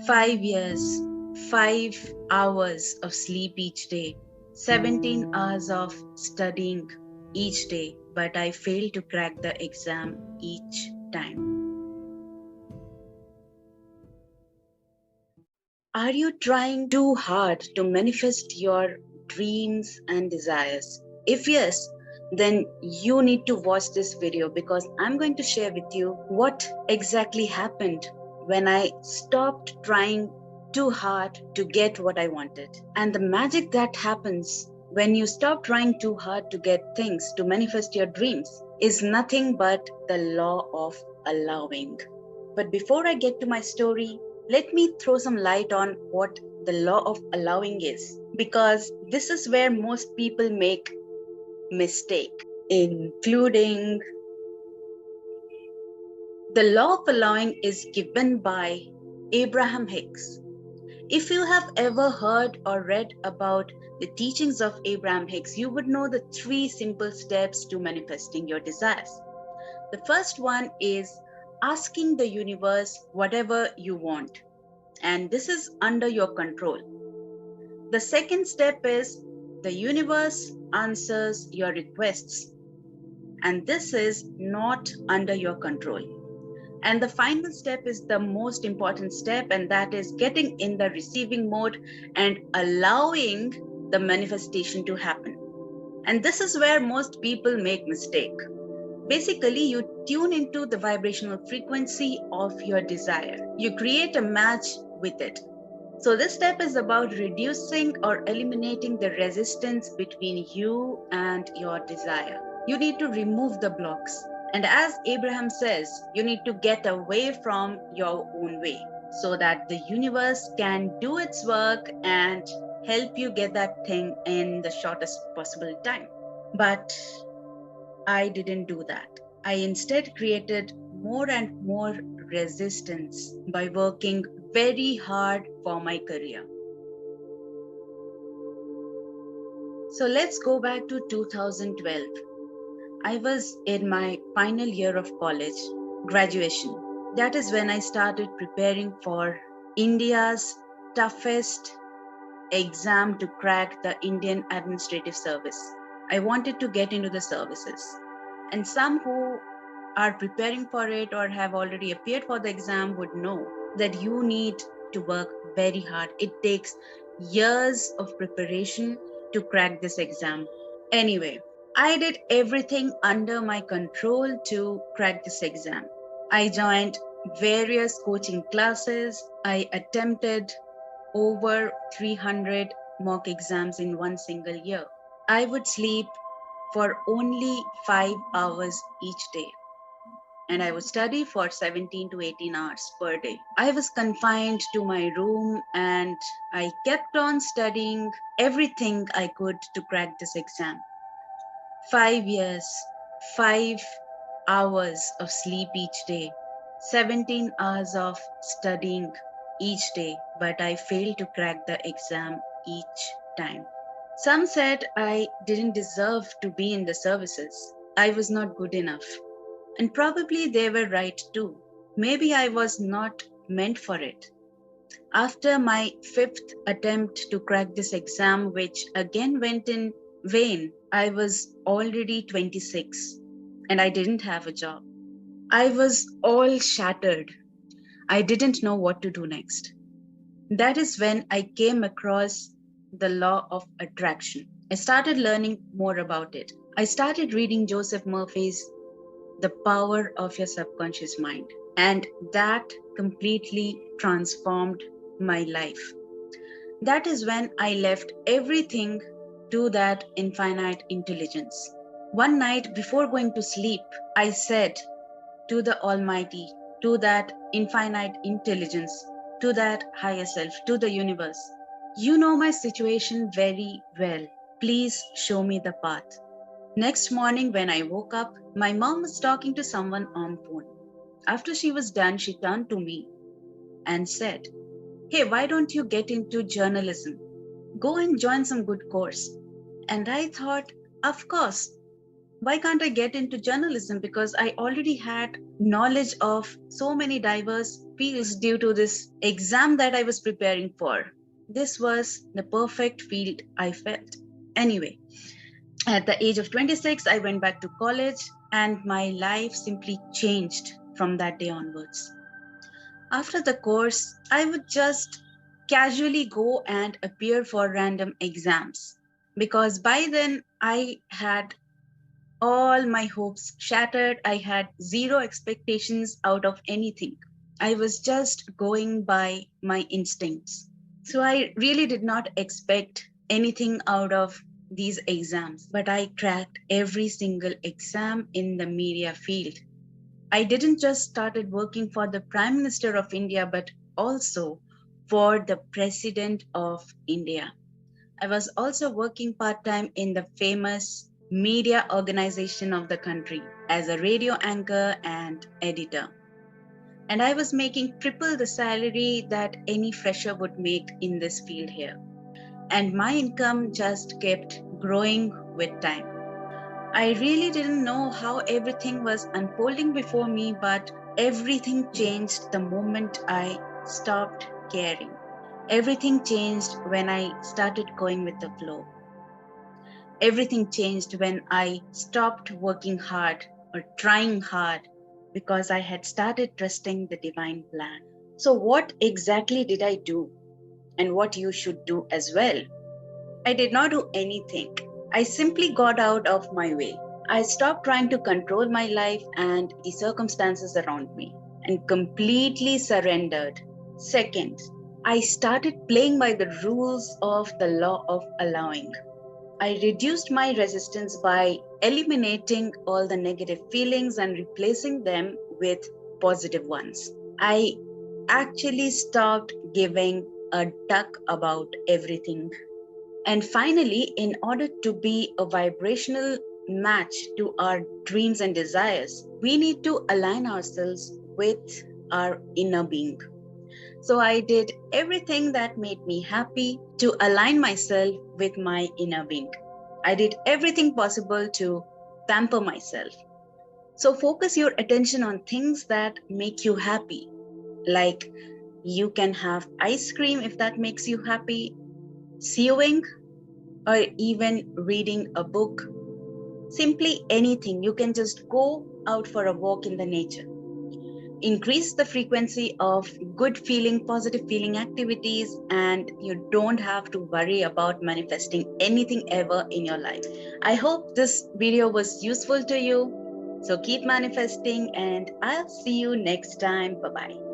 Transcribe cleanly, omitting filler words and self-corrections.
5 years, 5 hours of sleep each day, 17 hours of studying each day, but I failed to crack the exam each time. Are you trying too hard to manifest your dreams and desires? If yes, then you need to watch this video because I'm going to share with you what exactly happened when I stopped trying too hard to get what I wanted. And the magic that happens when you stop trying too hard to get things to manifest your dreams is nothing but the law of allowing. But before I get to my story, let me throw some light on what the law of allowing is, because this is where most people make mistake, including the law of allowing is given by Abraham Hicks. If you have ever heard or read about the teachings of Abraham Hicks, you would know the 3 simple steps to manifesting your desires. The first one is asking the universe whatever you want, and this is under your control. The second step is the universe answers your requests, and this is not under your control. And the final step is the most important step, and that is getting in the receiving mode and allowing the manifestation to happen. And this is where most people make mistake. Basically, you tune into the vibrational frequency of your desire. You create a match with it. So this step is about reducing or eliminating the resistance between you and your desire. You need to remove the blocks. And as Abraham says, you need to get away from your own way so that the universe can do its work and help you get that thing in the shortest possible time. But I didn't do that. I instead created more and more resistance by working very hard for my career. So let's go back to 2012. I was in my final year of college, graduation. That is when I started preparing for India's toughest exam to crack the Indian Administrative Service. I wanted to get into the services. And some who are preparing for it or have already appeared for the exam would know that you need to work very hard. It takes years of preparation to crack this exam. Anyway, I did everything under my control to crack this exam. I joined various coaching classes. I attempted over 300 mock exams in one single year. I would sleep for only 5 hours each day, and I would study for 17 to 18 hours per day. I was confined to my room and I kept on studying everything I could to crack this exam. 5 years, 5 hours of sleep each day, 17 hours of studying each day, but I failed to crack the exam each time. Some said I didn't deserve to be in the services. I was not good enough. And probably they were right too. Maybe I was not meant for it. After my 5th attempt to crack this exam, which again went in vain, I was already 26 and I didn't have a job. I was all shattered. I didn't know what to do next. That is when I came across the law of attraction. I started learning more about it. I started reading Joseph Murphy's The Power of Your Subconscious Mind, and that completely transformed my life. That is when I left everything to that infinite intelligence. One night before going to sleep, I said to the Almighty, to that infinite intelligence, to that higher self, to the universe, you know my situation very well. Please show me the path. Next morning when I woke up, my mom was talking to someone on phone. After she was done, she turned to me and said, "Hey, why don't you get into journalism? Go and join some good course." And I thought, of course, why can't I get into journalism? Because I already had knowledge of so many diverse fields due to this exam that I was preparing for. This was the perfect field, I felt. Anyway, at the age of 26, I went back to college and my life simply changed from that day onwards. After the course, I would just casually go and appear for random exams because by then I had all my hopes shattered. I had zero expectations out of anything. I was just going by my instincts. So I really did not expect anything out of these exams, but I cracked every single exam in the media field. I didn't just started working for the Prime Minister of India, but also for the President of India. I was also working part-time in the famous media organization of the country as a radio anchor and editor. And I was making triple the salary that any fresher would make in this field here. And my income just kept growing with time. I really didn't know how everything was unfolding before me, but everything changed the moment I stopped caring. Everything changed when I started going with the flow. Everything changed when I stopped working hard or trying hard because I had started trusting the divine plan. So, what exactly did I do? And what you should do as well? I did not do anything. I simply got out of my way. I stopped trying to control my life and the circumstances around me and completely surrendered. Second, I started playing by the rules of the law of allowing. I reduced my resistance by eliminating all the negative feelings and replacing them with positive ones. I actually stopped giving a duck about everything. And finally, in order to be a vibrational match to our dreams and desires, we need to align ourselves with our inner being. So I did everything that made me happy to align myself with my inner being. I did everything possible to pamper myself. So focus your attention on things that make you happy. Like you can have ice cream if that makes you happy, sewing, or even reading a book. Simply anything. You can just go out for a walk in the nature. Increase the frequency of good feeling, positive feeling activities, and you don't have to worry about manifesting anything ever in your life. I hope this video was useful to you. So keep manifesting, and I'll see you next time. Bye bye.